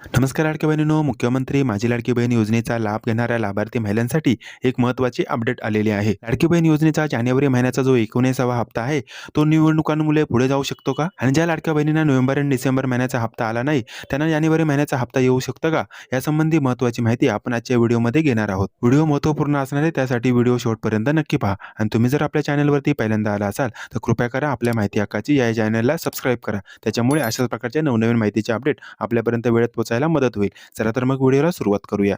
नमस्कार लाडक्या बहिणींनो, मुख्यमंत्री माझी लाडकी बहीण योजनेचा लाभ घेणाऱ्या लाभार्थी महिलांसाठी एक महत्त्वाची अपडेट आलेली आहे. लाडकी बहीण योजनेचा जानेवारी महिन्याचा जो 19वा हप्ता आहे, तो निवडणुकांमुळे पुढे जाऊ शकतो का? आणि ज्या लाडक्या बहिणींना नोव्हेंबर आणि डिसेंबर महिन्याचा हप्ता आला नाही, त्यांना जानेवारी महिन्याचा हप्ता येऊ शकतो का? यासंबंधी महत्त्वाची माहिती आपण आजच्या व्हिडिओमध्ये घेणार आहोत. व्हिडिओ महत्त्वपूर्ण असणार आहे, त्यासाठी व्हिडिओ शेवटपर्यंत नक्की पहा. आणि तुम्ही जर आपल्या चॅनलवरती पहिल्यांदा आला असाल, तर कृपया करा आपल्या माहिती हक्काची या चॅनलला सबस्क्राईब करा. त्याच्यामुळे अशाच प्रकारच्या नवनवीन माहितीचे अपडेट आपल्यापर्यंत वेळेत पोहोचायला मदत होईल. चला तर मग व्हिडिओला सुरुवात करूया.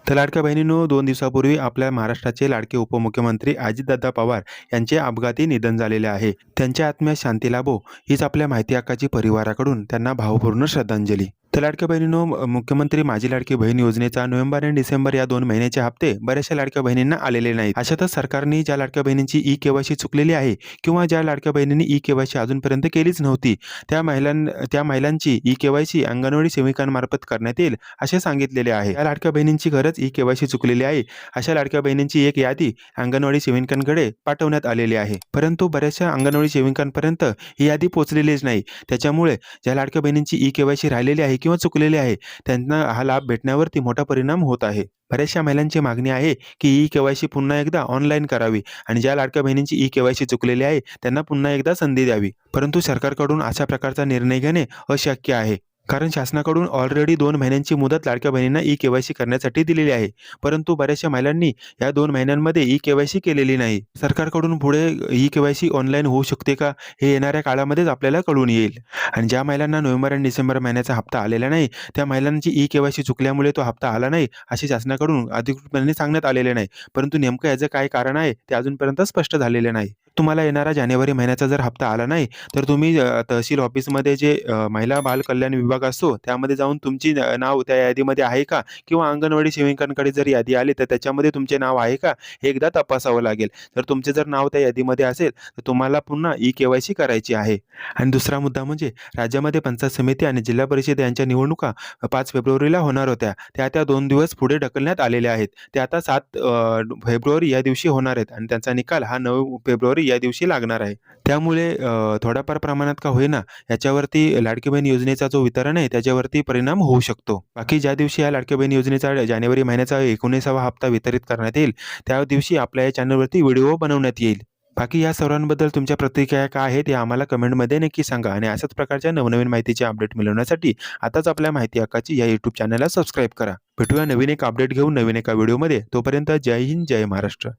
तर लाडक्या बहिणींनो, 2 दिवसापूर्वी आपल्या महाराष्ट्राचे लाडके उपमुख्यमंत्री अजितदादा पवार यांचे अपघाती निधन झालेले आहे. त्यांच्या आत्म्यास शांती लाभो हीच आपल्या माहिती हक्काची परिवाराकडून त्यांना भावपूर्ण श्रद्धांजली. तर लाडक्या बहिणींनो, मुख्यमंत्री माझी लाडकी बहीण योजनेचा नोव्हेंबर आणि डिसेंबर या 2 महिन्याचे हप्ते बऱ्याचशा लाडक्या बहिणींना आलेले नाहीत. अशातच सरकारने ज्या लाडक्या बहिणींची ई-केवायसी चुकलेली आहे किंवा ज्या लाडक्या बहिणींनी ई-केवायसी अजूनपर्यंत केलीच नव्हती, त्या महिलांची ई-केवायसी अंगणवाडी सेविकांमार्फत करण्यात येईल असे सांगितलेले आहे. या लाडक्या बहिणींची खरंच ई-केवायसी चुकलेली आहे, अशा लाडक्या बहिणींची एक यादी अंगणवाडी सेविकांकडे पाठवण्यात आलेली आहे. परंतु बऱ्याचशा अंगणवाडी सेविकांपर्यंत ही यादी पोहोचलेलीच नाही. त्याच्यामुळे ज्या लाडक्या बहिणींची ई-केवायसी राहिलेली आहे किंवा चुकलेली आहे, त्यांना हा लाभ भेटण्यावरती मोठा परिणाम होत आहे. बऱ्याचशा महिलांची मागणी आहे की ई-केवायसी पुन्हा एकदा ऑनलाईन करावी आणि ज्या लाडक्या बहिणींची ई-केवायसी चुकलेली आहे, त्यांना पुन्हा एकदा संधी द्यावी. परंतु सरकारकडून अशा प्रकारचा निर्णय घेणे अशक्य आहे. कारण शासनाकडून ऑलरेडी 2 महिन्यांची मुदत लाडक्या बहिणींना ई-केवायसी करण्यासाठी दिलेली आहे. परंतु बऱ्याचशा महिलांनी या 2 महिन्यांमध्ये ई-केवायसी केलेली नाही. सरकारकडून पुढे ई-केवायसी ऑनलाईन होऊ शकते का, हे येणाऱ्या काळामध्येच आपल्याला कळून येईल. आणि ज्या महिलांना नोव्हेंबर आणि डिसेंबर महिन्याचा हप्ता आलेला नाही, त्या महिलांची ई-केवायसी चुकल्यामुळे तो हप्ता आला नाही, असे शासनाकडून अधिकृतपणे सांगण्यात आलेले नाही. परंतु नेमकं याचं काय कारण आहे, ते अजूनपर्यंत स्पष्ट झालेले नाही. तुम्हाला येणारा जानेवारी महिन्याचा जर हप्ता आला नाही, तर तुम्ही तहसील ऑफिसमध्ये जे महिला बाल कल्याण विभाग असतो, त्यामध्ये जाऊन तुमची नाव त्या यादीमध्ये आहे का? किंवा अंगणवाडी सेविकांकडे जर यादी आली, तर त्याच्यामध्ये तुमचे नाव आहे का? हे एकदा तपासावं लागेल. जर तुमचे जर नाव त्या यादीमध्ये असेल, तर तुम्हाला पुन्हा ई-केवायसी करायची आहे. आणि दुसरा मुद्दा म्हणजे राज्यामध्ये पंचायत समिती आणि जिल्हा परिषद यांच्या निवडणुका 5 फेब्रुवारीला होणार होत्या. त्या 2 दिवस पुढे ढकलण्यात आलेल्या आहेत. ते आता 7 फेब्रुवारी या दिवशी होणार आहेत आणि त्यांचा निकाल हा 9 फेब्रुवारी या दिवशी लागणार आहे. त्यामुळे थोड्याफार प्रमाणात का होईना याच्यावरती लाडकी बहीण योजनेचा जो वितरण आहे त्याच्यावरती परिणाम होऊ शकतो. बाकी ज्या दिवशी या लाडकी बहीण योजनेचा जानेवारी महिन्याचा 19वा हप्ता वितरित करण्यात येईल, त्या दिवशी आपल्या या चॅनलवरती व्हिडिओ बनवण्यात येईल. बाकी या सर्वांबद्दल तुमच्या प्रतिक्रिया काय आहेत, हे आम्हाला कमेंटमध्ये नक्की सांगा. आणि अशाच प्रकारच्या नवनवीन माहितीचे अपडेट मिळवण्यासाठी आताच आपल्या माहिती हक्काची या YouTube चॅनलला सबस्क्राईब करा. भेटूया नवीन एक अपडेट घेऊन नवीन एका व्हिडिओमध्ये. तोपर्यंत जय हिंद, जय महाराष्ट्र.